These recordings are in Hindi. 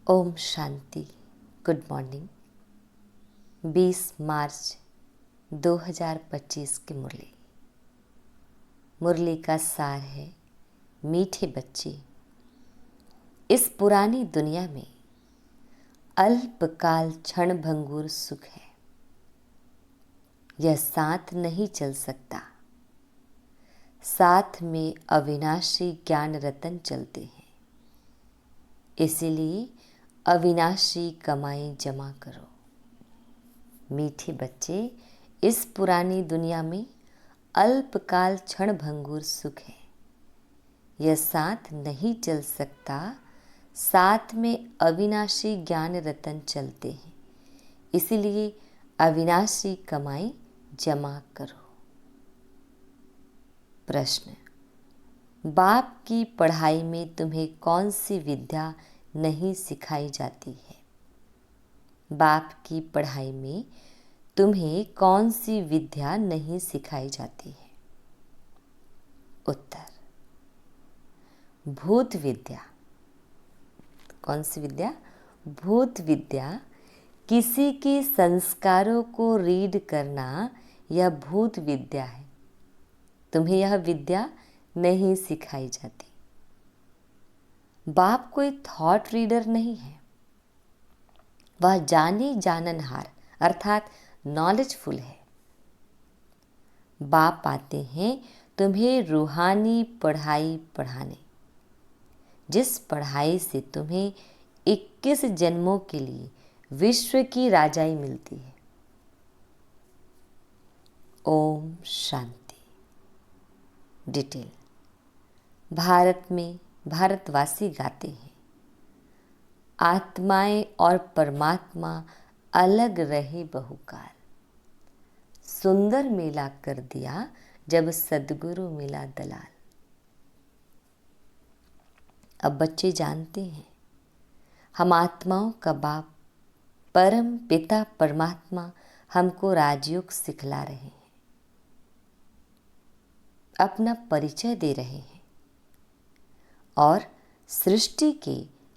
ओम शांति। Good morning. 20 मार्च 2025 की मुरली का सार है, मीठे बच्चे, इस पुरानी दुनिया में अल्पकाल क्षण भंगुर सुख है। यह साथ नहीं चल सकता। साथ में अविनाशी ज्ञान रतन चलते हैं। इसीलिए अविनाशी कमाई जमा करो। मीठे बच्चे, इस पुरानी दुनिया में अल्पकाल क्षण भंगुर सुख है। यह साथ नहीं चल सकता। साथ में अविनाशी ज्ञान रतन चलते हैं। इसीलिए अविनाशी कमाई जमा करो। प्रश्न: बाप की पढ़ाई में तुम्हें कौन सी विद्या नहीं सिखाई जाती है? बाप की पढ़ाई में तुम्हें कौन सी विद्या नहीं सिखाई जाती है? उत्तर: भूत विद्या। कौन सी विद्या? भूत विद्या। किसी के संस्कारों को रीड करना, यह भूत विद्या है। तुम्हें यह विद्या नहीं सिखाई जाती। बाप कोई थॉट रीडर नहीं है। वह जाने जाननहार अर्थात नॉलेजफुल है। बाप आते हैं तुम्हें रूहानी पढ़ाई पढ़ाने, जिस पढ़ाई से तुम्हें 21 जन्मों के लिए विश्व की राजाई मिलती है। ओम शांति। डिटेल: भारत में भारतवासी गाते हैं, आत्माएं और परमात्मा अलग रहे बहुकाल। सुंदर मेला कर दिया जब सद्गुरु मिला दलाल। अब बच्चे जानते हैं, हम आत्माओं का बाप परम पिता परमात्मा हमको राजयोग सिखला रहे हैं, अपना परिचय दे रहे हैं और सृष्टि के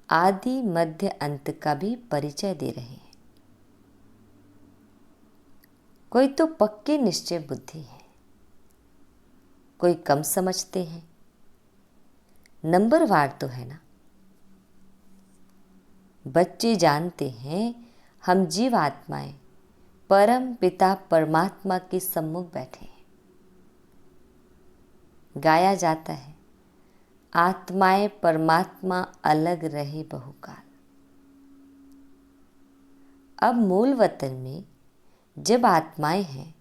आदि मध्य अंत का भी परिचय दे रहे हैं। कोई तो पक्के निश्चय बुद्धि है, कोई कम समझते हैं। नंबरवार तो है ना। बच्चे जानते हैं हम जीव आत्माएं परम पिता परमात्मा के सम्मुख बैठे हैं। गाया जाता है, आत्माएं परमात्मा अलग रहे बहुकाल। अब मूल वतन में जब आत्माएं हैं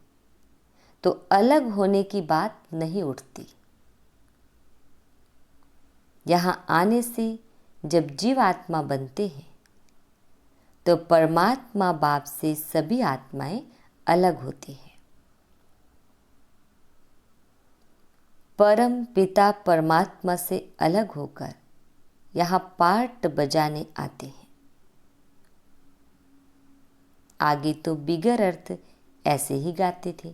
तो अलग होने की बात नहीं उठती। यहां आने से जब जीव आत्मा बनते हैं तो परमात्मा बाप से सभी आत्माएं अलग होती हैं। परम पिता परमात्मा से अलग होकर यहां पार्ट बजाने आते हैं। आगे तो बिगर अर्थ ऐसे ही गाते थे।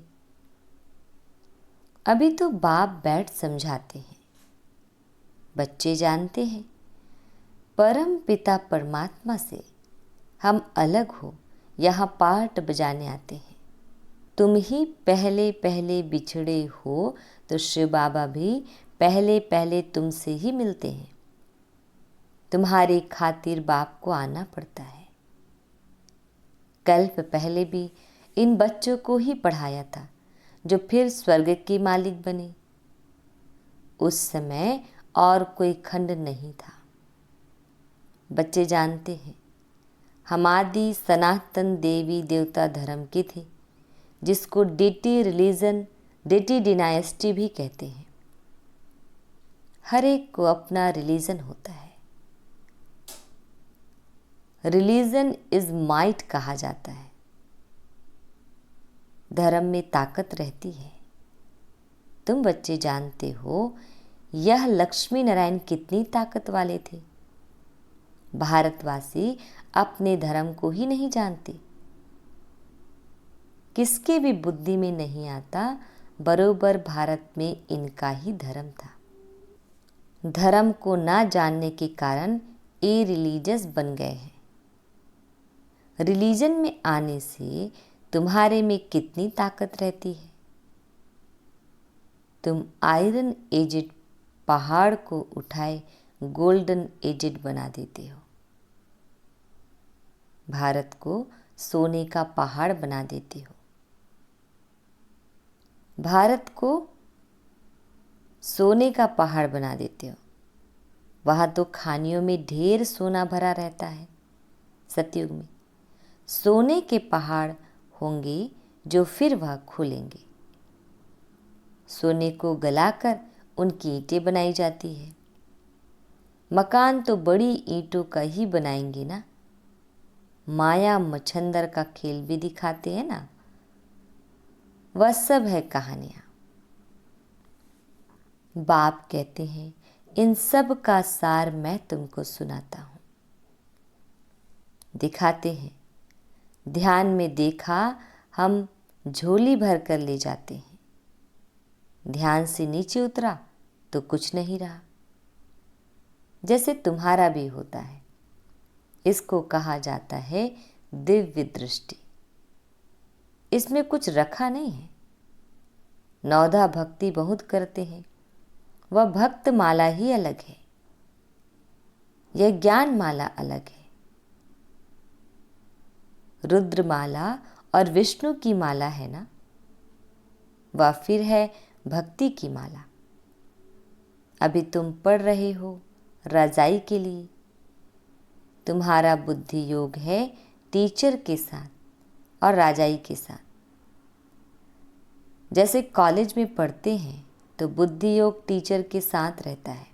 अभी तो बाप बैठ समझाते हैं। बच्चे जानते हैं, परम पिता परमात्मा से हम अलग हो यहाँ पार्ट बजाने आते हैं। तुम ही पहले पहले बिछड़े हो तो शिव बाबा भी पहले पहले तुमसे ही मिलते हैं। तुम्हारी खातिर बाप को आना पड़ता है। कल्प पहले भी इन बच्चों को ही पढ़ाया था जो फिर स्वर्ग के मालिक बने। उस समय और कोई खंड नहीं था। बच्चे जानते हैं, हम आदि सनातन देवी देवता धर्म के थे, जिसको डेटी रिलीजन, डेटी डिनाइस्टी भी कहते हैं। हर एक को अपना रिलीजन होता है। रिलीजन इज माइट कहा जाता है। धर्म में ताकत रहती है। तुम बच्चे जानते हो, यह लक्ष्मी नारायण कितनी ताकत वाले थे। भारतवासी अपने धर्म को ही नहीं जानते। किसके भी बुद्धि में नहीं आता, बरोबर भारत में इनका ही धर्म था। धर्म को ना जानने के कारण इरिलीजियस बन गए हैं। रिलीजन में आने से तुम्हारे में कितनी ताकत रहती है। तुम आयरन एजेड पहाड़ को उठाए गोल्डन एजेड बना देते हो। भारत को सोने का पहाड़ बना देते हो। भारत को सोने का पहाड़ बना देते हो। वहाँ तो खानियों में ढेर सोना भरा रहता है। सतयुग में सोने के पहाड़ होंगे जो फिर वह खुलेंगे। सोने को गलाकर उनकी ईंटें बनाई जाती है। मकान तो बड़ी ईंटों का ही बनाएंगे ना। माया मच्छंदर का खेल भी दिखाते हैं ना। वह सब है कहानियाँ। बाप कहते हैं इन सब का सार मैं तुमको सुनाता हूँ। दिखाते हैं ध्यान में देखा हम झोली भर कर ले जाते हैं। ध्यान से नीचे उतरा तो कुछ नहीं रहा। जैसे तुम्हारा भी होता है। इसको कहा जाता है दिव्य दृष्टि। इसमें कुछ रखा नहीं है। नौधा भक्ति बहुत करते हैं। वह भक्त माला ही अलग है। यह ज्ञान माला अलग है। रुद्र माला और विष्णु की माला है ना। वह फिर है भक्ति की माला। अभी तुम पढ़ रहे हो रजाई के लिए। तुम्हारा बुद्धि योग है टीचर के साथ और राजाई के साथ। जैसे कॉलेज में पढ़ते हैं तो बुद्धि योग टीचर के साथ रहता है।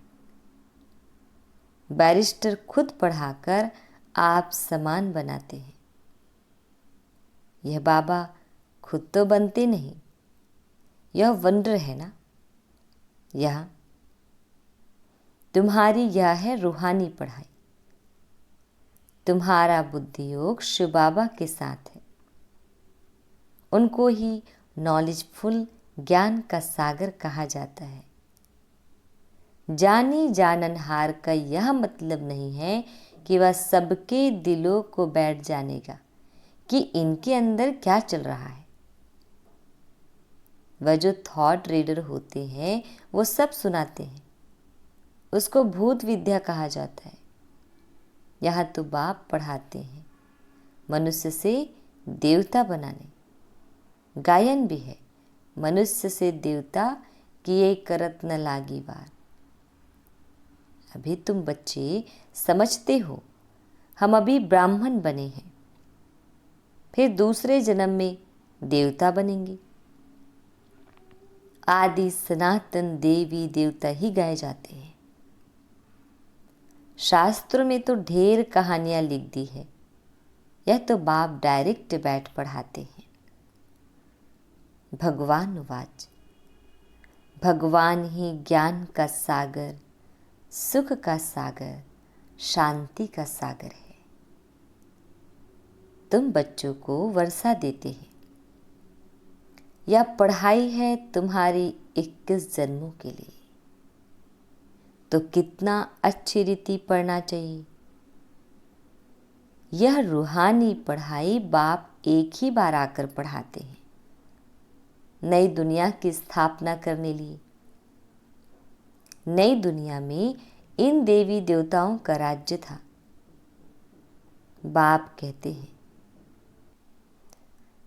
बैरिस्टर खुद पढ़ाकर आप समान बनाते हैं। यह बाबा खुद तो बनते नहीं। यह वंडर है ना। यह तुम्हारी यह है रूहानी पढ़ाई। तुम्हारा बुद्धि योग शिव बाबा के साथ है। उनको ही नॉलेजफुल ज्ञान का सागर कहा जाता है। जानी जाननहार का यह मतलब नहीं है कि वह सबके दिलों को बैठ जानेगा कि इनके अंदर क्या चल रहा है। वह जो थॉट रीडर होते हैं वो सब सुनाते हैं। उसको भूत विद्या कहा जाता है। यहाँ तो बाप पढ़ाते हैं मनुष्य से देवता बनाने। गायन भी है मनुष्य से देवता किए करत न लागी वार। अभी तुम बच्चे समझते हो हम अभी ब्राह्मण बने हैं। फिर दूसरे जन्म में देवता बनेंगे। आदि सनातन देवी देवता ही गाए जाते हैं। शास्त्रों में तो ढेर कहानियां लिख दी है। यह तो बाप डायरेक्ट बैठ पढ़ाते हैं। भगवान उवाच भगवान ही ज्ञान का सागर, सुख का सागर, शांति का सागर है। तुम बच्चों को वर्षा देते हैं। यह पढ़ाई है तुम्हारी 21 जन्मों के लिए। तो कितना अच्छी रीति पढ़ना चाहिए। यह रूहानी पढ़ाई बाप एक ही बार आकर पढ़ाते हैं नई दुनिया की स्थापना करने लिए। नई दुनिया में इन देवी देवताओं का राज्य था। बाप कहते हैं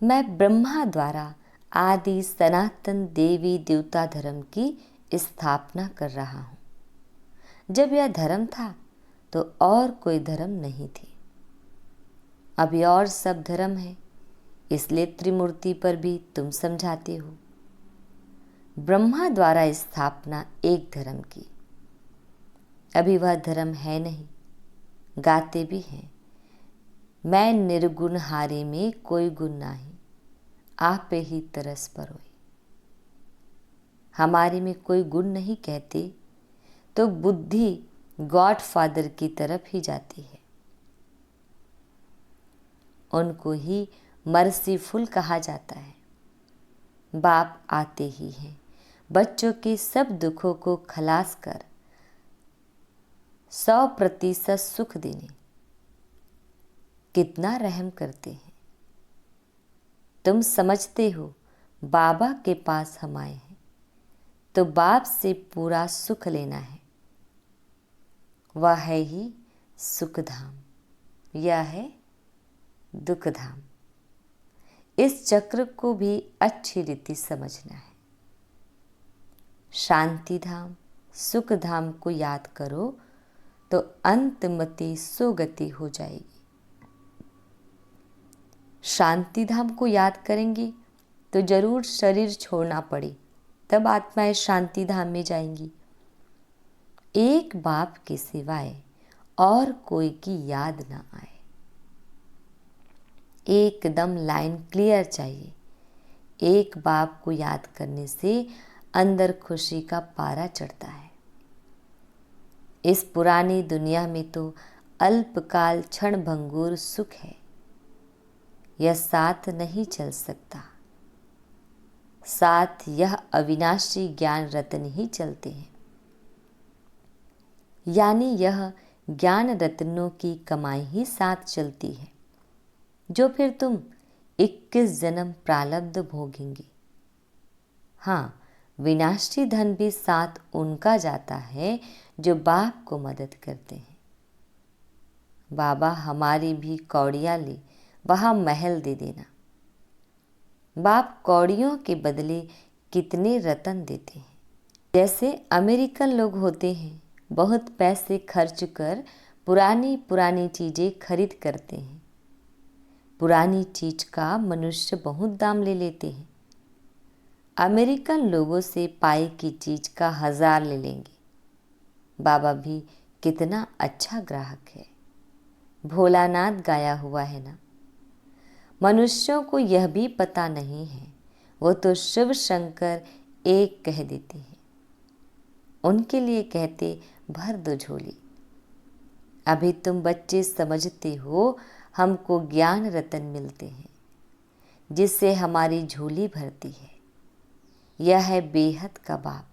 मैं ब्रह्मा द्वारा आदि सनातन देवी देवता धर्म की स्थापना कर रहा हूँ। जब यह धर्म था तो और कोई धर्म नहीं थी। अभी और सब धर्म है। इसलिए त्रिमूर्ति पर भी तुम समझाते हो। ब्रह्मा द्वारा स्थापना एक धर्म की। अभी वह धर्म है नहीं। गाते भी हैं मैं निर्गुण हारे में कोई गुण नाही, आप पे ही तरस पर होई। हमारे में कोई गुण नहीं कहते तो बुद्धि गॉड फादर की तरफ ही जाती है। उनको ही मर्सीफुल कहा जाता है। बाप आते ही हैं बच्चों के सब दुखों को खलास कर 100% सुख देने कितना रहम करते हैं। तुम समझते हो बाबा के पास हम आए हैं तो बाप से पूरा सुख लेना है। वह है ही सुखधाम, यह है दुखधाम। इस चक्र को भी अच्छी रीति समझना है। शांति धाम, सुख धाम को याद करो तो अंतमति सुगति हो जाएगी। शांति धाम को याद करेंगे तो जरूर शरीर छोड़ना पड़े, तब आत्माएं शांति धाम में जाएंगी। एक बाप के सिवाय और कोई की याद ना आए। एकदम लाइन क्लियर चाहिए। एक बाप को याद करने से अंदर खुशी का पारा चढ़ता है। इस पुरानी दुनिया में तो अल्पकाल क्षण भंगुर सुख है, यह साथ नहीं चल सकता। साथ यह अविनाशी ज्ञान रत्न ही चलते हैं। यानी यह ज्ञान रत्नों की कमाई ही साथ चलती है, जो फिर तुम 21 जन्म प्रारब्ध भोगेंगे। हाँ, विनाशी धन भी साथ उनका जाता है जो बाप को मदद करते हैं। बाबा हमारी भी कौड़ियाँ ले वहाँ महल दे देना। बाप कौड़ियों के बदले कितने रतन देते हैं। जैसे अमेरिकन लोग होते हैं, बहुत पैसे खर्च कर पुरानी पुरानी चीज़ें खरीद करते हैं। पुरानी चीज का मनुष्य बहुत दाम ले लेते हैं। अमेरिकन लोगों से पाई की चीज का 1000 ले लेंगे। बाबा भी कितना अच्छा ग्राहक है। भोलानाथ गाया हुआ है ना। मनुष्यों को यह भी पता नहीं है, वो तो शिव शंकर एक कह देते हैं। उनके लिए कहते भर दो झोली। अभी तुम बच्चे समझते हो हमको ज्ञान रतन मिलते हैं जिससे हमारी झोली भरती है। यह है बेहद का बाप।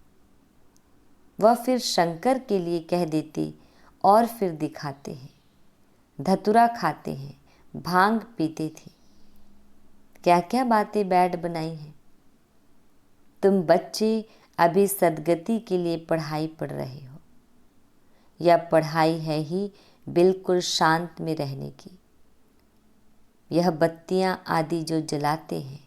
वह फिर शंकर के लिए कह देते और फिर दिखाते हैं। धतुरा खाते हैं, भांग पीते थे, क्या क्या बातें बैठ बनाई हैं। तुम बच्चे अभी सदगति के लिए पढ़ाई पढ़ रहे हो। यह पढ़ाई है ही बिल्कुल शांत में रहने की। यह बत्तियां आदि जो जलाते हैं,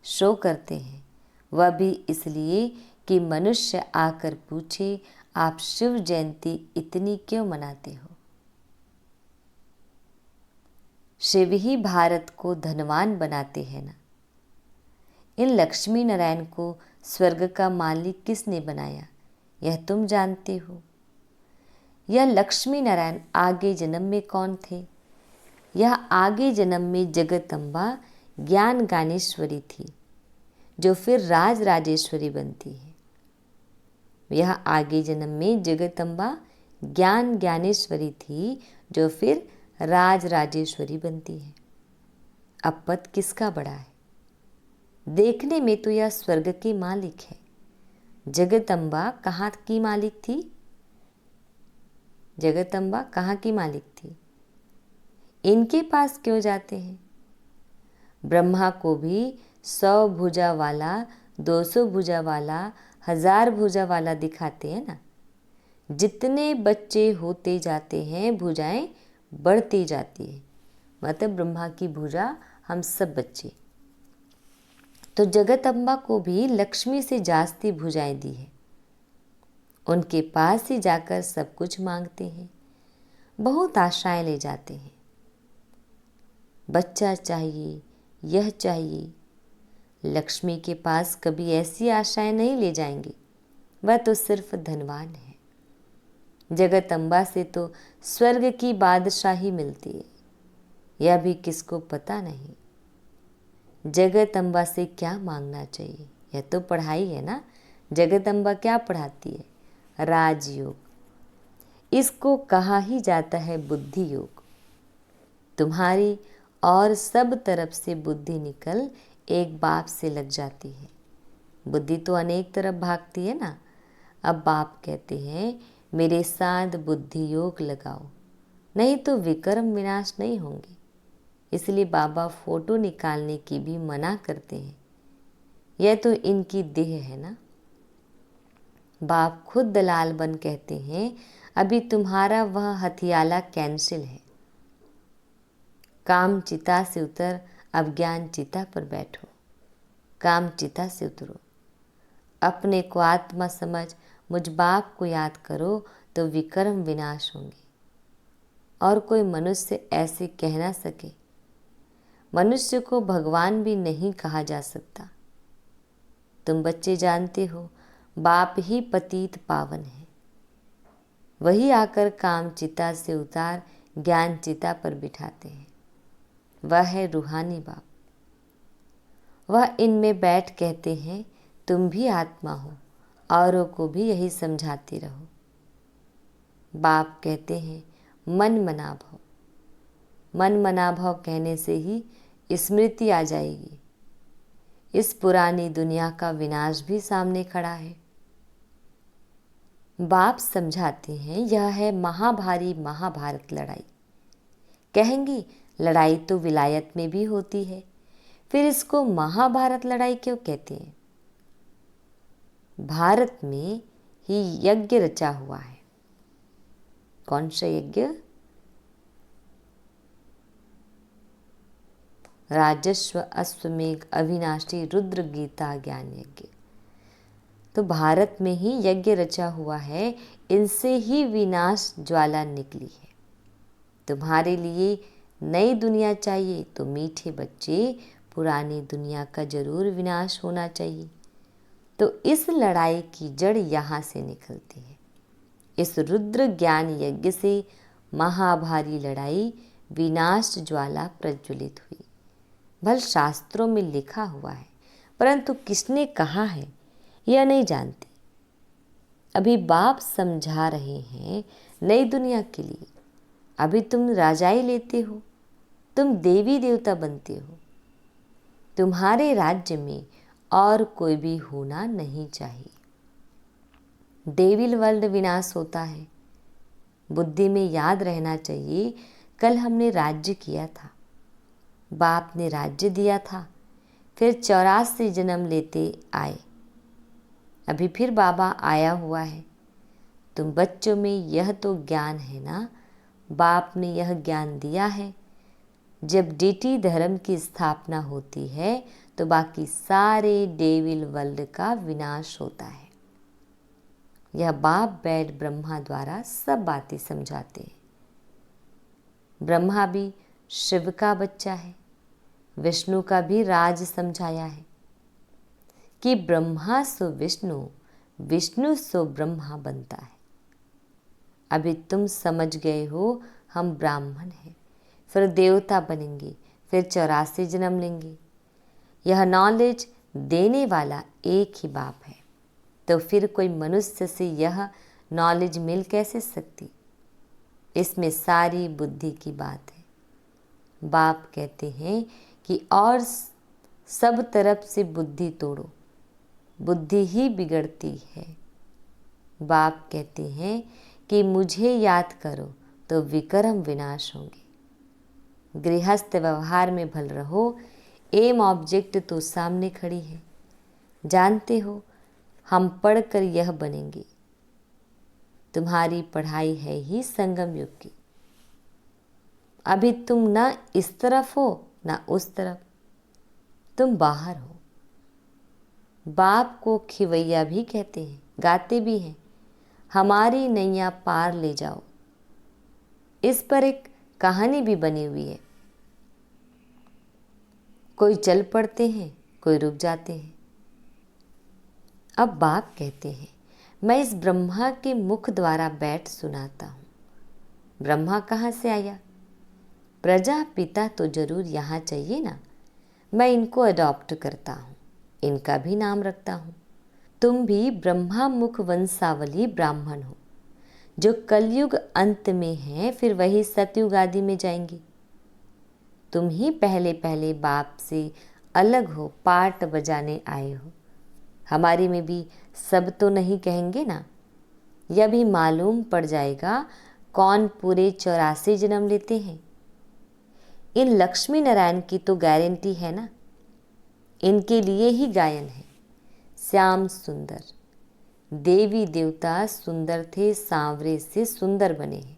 शो करते हैं, वह भी इसलिए कि मनुष्य आकर पूछे आप शिव जयंती इतनी क्यों मनाते हो। शिव ही भारत को धनवान बनाते हैं ना। इन लक्ष्मी नारायण को स्वर्ग का मालिक किसने बनाया, यह तुम जानते हो। यह लक्ष्मी नारायण आगे जन्म में कौन थे? यह आगे जन्म में जगदम्बा ज्ञान ज्ञानेश्वरी थी, जो फिर राज राजेश्वरी बनती है। यह आगे जन्म में जगदम्बा ज्ञान ज्ञानेश्वरी थी, जो फिर राज राजेश्वरी बनती है। अब पद किसका बड़ा है? देखने में तो यह स्वर्ग की मालिक है। जगदम्बा कहाँ की मालिक थी? जगदम्बा कहाँ की मालिक थी? इनके पास क्यों जाते हैं? ब्रह्मा को भी 100 भुजा वाला, 200 भुजा वाला, 1000 भुजा वाला दिखाते हैं ना। जितने बच्चे होते जाते हैं भुजाएं बढ़ती जाती है। मतलब ब्रह्मा की भुजा हम सब बच्चे। तो जगदम्बा को भी लक्ष्मी से जास्ती भुजाएं दी है। उनके पास ही जाकर सब कुछ मांगते हैं, बहुत आशाएं ले जाते हैं। बच्चा चाहिए, यह चाहिए। लक्ष्मी के पास कभी ऐसी आशाएं नहीं ले जाएंगे, वह तो सिर्फ धनवान है। जगदम्बा से तो स्वर्ग की बादशाही मिलती है, यह भी किसको पता नहीं। जगदम्बा से क्या मांगना चाहिए, यह तो पढ़ाई है ना। जगदम्बा क्या पढ़ाती है? राजयोग। इसको कहा ही जाता है बुद्धि योग। तुम्हारी और सब तरफ से बुद्धि निकल एक बाप से लग जाती है। बुद्धि तो अनेक तरफ भागती है ना। अब बाप कहते हैं मेरे साथ बुद्धि योग लगाओ, नहीं तो विकर्म विनाश नहीं होंगे। इसलिए बाबा फोटो निकालने की भी मना करते हैं। यह तो इनकी देह है ना। बाप खुद दलाल बन कहते हैं, अभी तुम्हारा वह हथियाला कैंसिल है। काम चिता से उतर, अब ज्ञान चिता पर बैठो। काम चिता से उतरो, अपने को आत्मा समझ मुझ बाप को याद करो तो विकर्म विनाश होंगे। और कोई मनुष्य ऐसे कह ना सके। मनुष्य को भगवान भी नहीं कहा जा सकता। तुम बच्चे जानते हो, बाप ही पतित पावन है। वही आकर काम चिता से उतार ज्ञान चिता पर बिठाते हैं। वह है रूहानी बाप। वह इनमें बैठ कहते हैं, तुम भी आत्मा हो, औरों को भी यही समझाते रहो। बाप कहते हैं, मन मना भव। मन मना भव कहने से ही स्मृति आ जाएगी। इस पुरानी दुनिया का विनाश भी सामने खड़ा है। बाप समझाते हैं, यह है महाभारी महाभारत लड़ाई। कहेंगी लड़ाई तो विलायत में भी होती है, फिर इसको महाभारत लड़ाई क्यों कहते हैं? भारत में ही यज्ञ रचा हुआ है। कौन सा यज्ञ? राजस्व अश्वमेघ अविनाशी रुद्र गीता ज्ञान यज्ञ। तो भारत में ही यज्ञ रचा हुआ है, इनसे ही विनाश ज्वाला निकली है। तुम्हारे लिए नई दुनिया चाहिए तो मीठे बच्चे, पुरानी दुनिया का जरूर विनाश होना चाहिए। तो इस लड़ाई की जड़ यहाँ से निकलती है। इस रुद्र ज्ञान यज्ञ से महाभारी लड़ाई विनाश ज्वाला प्रज्वलित हुई। भल शास्त्रों में लिखा हुआ है, परंतु किसने कहा है यह नहीं जानते। अभी बाप समझा रहे हैं नई दुनिया के लिए। अभी तुम राजाई लेते हो, तुम देवी देवता बनते हो। तुम्हारे राज्य में और कोई भी होना नहीं चाहिए। डेविल वर्ल्ड विनाश होता है। बुद्धि में याद रहना चाहिए, कल हमने राज्य किया था, बाप ने राज्य दिया था, फिर 84 जन्म लेते आए, अभी फिर बाबा आया हुआ है। तुम बच्चों में यह तो ज्ञान है ना, बाप ने यह ज्ञान दिया है। जब डीटी धर्म की स्थापना होती है तो बाकी सारे डेविल वर्ल्ड का विनाश होता है। यह बाप बैठ ब्रह्मा द्वारा सब बातें समझाते हैं। ब्रह्मा भी शिव का बच्चा है, विष्णु का भी राज समझाया है कि ब्रह्मा सो विष्णु, विष्णु सो ब्रह्मा बनता है। अभी तुम समझ गए हो हम ब्राह्मण हैं, फिर देवता बनेंगे, फिर 84 जन्म लेंगे। यह नॉलेज देने वाला एक ही बाप है, तो फिर कोई मनुष्य से यह नॉलेज मिल कैसे सकती? इसमें सारी बुद्धि की बात है। बाप कहते हैं कि और सब तरफ से बुद्धि तोड़ो, बुद्धि ही बिगड़ती है। बाप कहते हैं कि मुझे याद करो तो विकर्म विनाश होंगे। गृहस्थ व्यवहार में भल रहो, एम ऑब्जेक्ट तो सामने खड़ी है। जानते हो हम पढ़कर यह बनेंगे। तुम्हारी पढ़ाई है ही संगम युग की। अभी तुम ना इस तरफ हो ना उस तरफ, तुम बाहर हो। बाप को खिवैया भी कहते हैं, गाते भी हैं, हमारी नैया पार ले जाओ। इस पर एक कहानी भी बनी हुई है। कोई चल पड़ते हैं, कोई रुक जाते हैं। अब बाप कहते हैं, मैं इस ब्रह्मा के मुख द्वारा बैठ सुनाता हूँ। ब्रह्मा कहाँ से आया? प्रजापिता तो जरूर यहाँ चाहिए ना। मैं इनको अडॉप्ट करता हूँ, इनका भी नाम रखता हूँ। तुम भी ब्रह्मा मुख वंशावली ब्राह्मण हो, जो कलयुग अंत में हैं, फिर वही सतयुग आदि में जाएंगे। तुम ही पहले पहले बाप से अलग हो, पार्ट बजाने आए हो। हमारे में भी सब तो नहीं कहेंगे ना। यह भी मालूम पड़ जाएगा कौन पूरे 84 जन्म लेते हैं। इन लक्ष्मी नारायण की तो गारंटी है ना, इनके लिए ही गायन है। श्याम सुंदर, देवी देवता सुंदर थे, सांवरे से सुंदर बने हैं।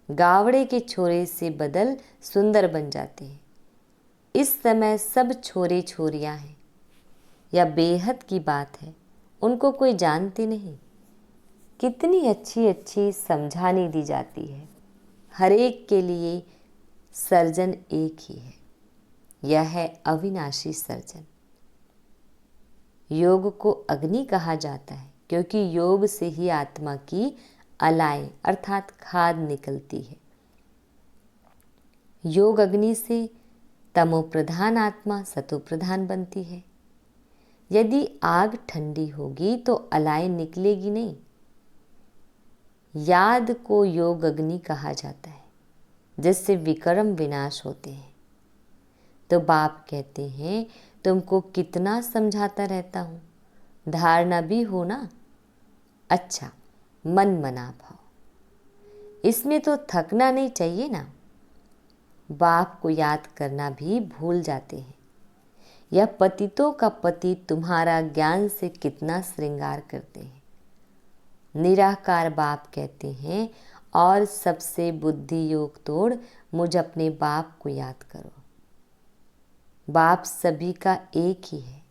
गावड़े के छोरे से बदल सुंदर बन जाते हैं। इस समय सब छोरे छोरियां हैं। यह बेहद की बात है, उनको कोई जानते नहीं। कितनी अच्छी अच्छी समझानी दी जाती है। हर एक के लिए सर्जन एक ही है, यह है अविनाशी सर्जन। योग को अग्नि कहा जाता है क्योंकि योग से ही आत्मा की अलाय अर्थात खाद निकलती है। योग अग्नि से तमो प्रधान आत्मा सतो प्रधान बनती है। यदि आग ठंडी होगी तो अलाय निकलेगी नहीं। याद को योग अग्नि कहा जाता है जिससे विकर्म विनाश होते हैं। तो बाप कहते हैं तुमको कितना समझाता रहता हूँ, धारणा भी हो ना। अच्छा, मन मना भाव, इसमें तो थकना नहीं चाहिए ना। बाप को याद करना भी भूल जाते हैं। यह पतितों का पति तुम्हारा ज्ञान से कितना श्रृंगार करते हैं। निराकार बाप कहते हैं और सबसे बुद्धि योग तोड़ मुझ अपने बाप को याद करो। बाप सभी का एक ही है।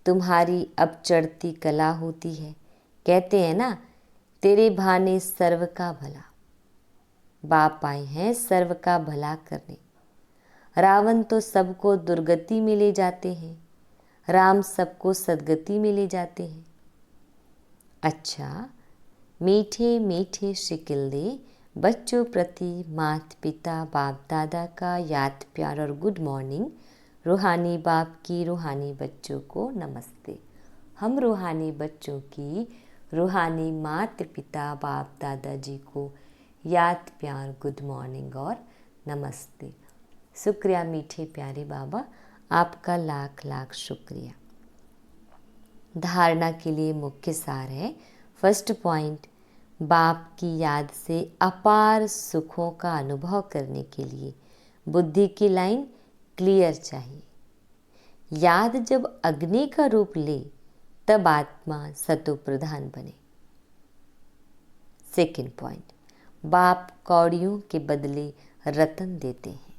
तुम्हारी अब चढ़ती कला होती है। कहते हैं ना, तेरे भाने सर्व का भला। बाप आए हैं सर्व का भला करने। रावण तो सबको दुर्गति में ले जाते हैं, राम सबको सदगति में ले जाते हैं। अच्छा, मीठे मीठे शिकिल्दे बच्चों प्रति माता पिता बाप दादा का याद प्यार और गुड मॉर्निंग। रूहानी बाप की रूहानी बच्चों को नमस्ते। हम रूहानी बच्चों की रूहानी माता पिता बाप दादाजी को याद प्यार गुड मॉर्निंग और नमस्ते। शुक्रिया मीठे प्यारे बाबा, आपका लाख लाख शुक्रिया। धारणा के लिए मुख्य सार है। फर्स्ट पॉइंट, बाप की याद से अपार सुखों का अनुभव करने के लिए बुद्धि की लाइन क्लियर चाहिए। याद जब अग्नि का रूप ले तब आत्मा सतो प्रधान बने। सेकंड पॉइंट, बाप कौड़ियों के बदले रतन देते हैं।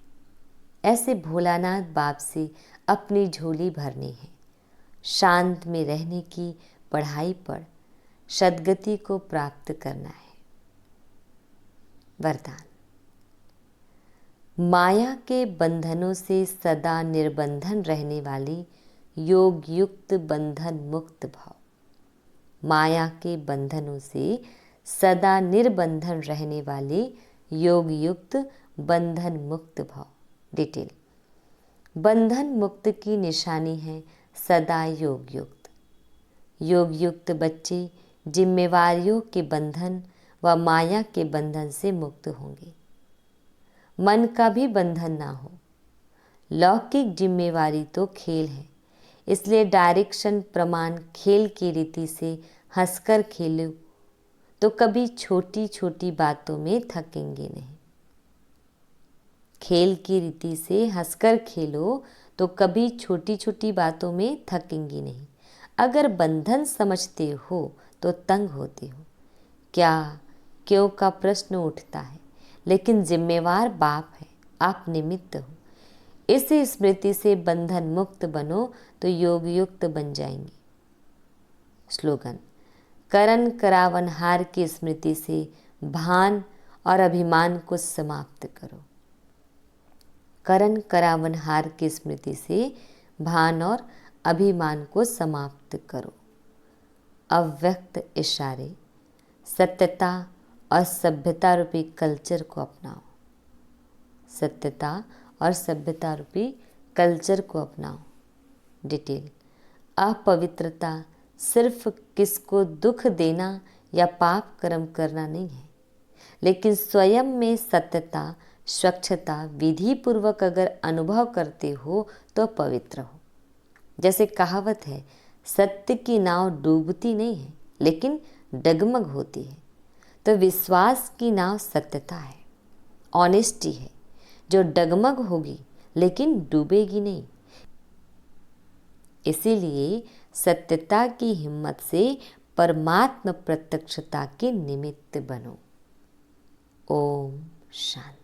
ऐसे भोलानाथ बाप से अपनी झोली भरनी है। शांत में रहने की पढ़ाई पढ़, सद्गति को प्राप्त करना है। वरदान, माया के बंधनों से सदा निर्बंधन रहने वाली योग युक्त बंधन मुक्त भाव। माया के बंधनों से सदा निर्बंधन रहने वाले योग युक्त बंधन मुक्त भाव। डिटेल, बंधन मुक्त की निशानी है सदा योग युक्त। योग युक्त बच्चे जिम्मेवारियों के बंधन व माया के बंधन से मुक्त होंगे। मन का भी बंधन ना हो। लौकिक जिम्मेवारी तो खेल है, इसलिए डायरेक्शन प्रमाण खेल की रीति से हंसकर खेलो तो कभी छोटी छोटी बातों में थकेंगे नहीं। खेल की रीति से हंसकर खेलो तो कभी छोटी छोटी बातों में थकेंगी नहीं। अगर बंधन समझते हो तो तंग होते हो। क्या क्यों का प्रश्न उठता है, लेकिन जिम्मेवार बाप है, आप निमित्त हो। इसी स्मृति से बंधन मुक्त बनो तो योग युक्त बन जाएंगे। स्लोगन, करण करावनहार की स्मृति से भान और अभिमान को समाप्त करो। करण करावनहार की स्मृति से भान और अभिमान को समाप्त करो। अव्यक्त इशारे, सत्यता और सभ्यता रूपी कल्चर को अपनाओ। सत्यता और सभ्यता रूपी कल्चर को अपनाओ। डिटेल, अपवित्रता सिर्फ किसको दुख देना या पाप कर्म करना नहीं है, लेकिन स्वयं में सत्यता स्वच्छता विधि पूर्वक अगर अनुभव करते हो तो पवित्र हो। जैसे कहावत है, सत्य की नाव डूबती नहीं है लेकिन डगमग होती है, तो विश्वास की नाव सत्यता है, ऑनेस्टी है, जो डगमग होगी लेकिन डूबेगी नहीं। इसीलिए सत्यता की हिम्मत से परमात्म प्रत्यक्षता के निमित्त बनो। ओम शांति।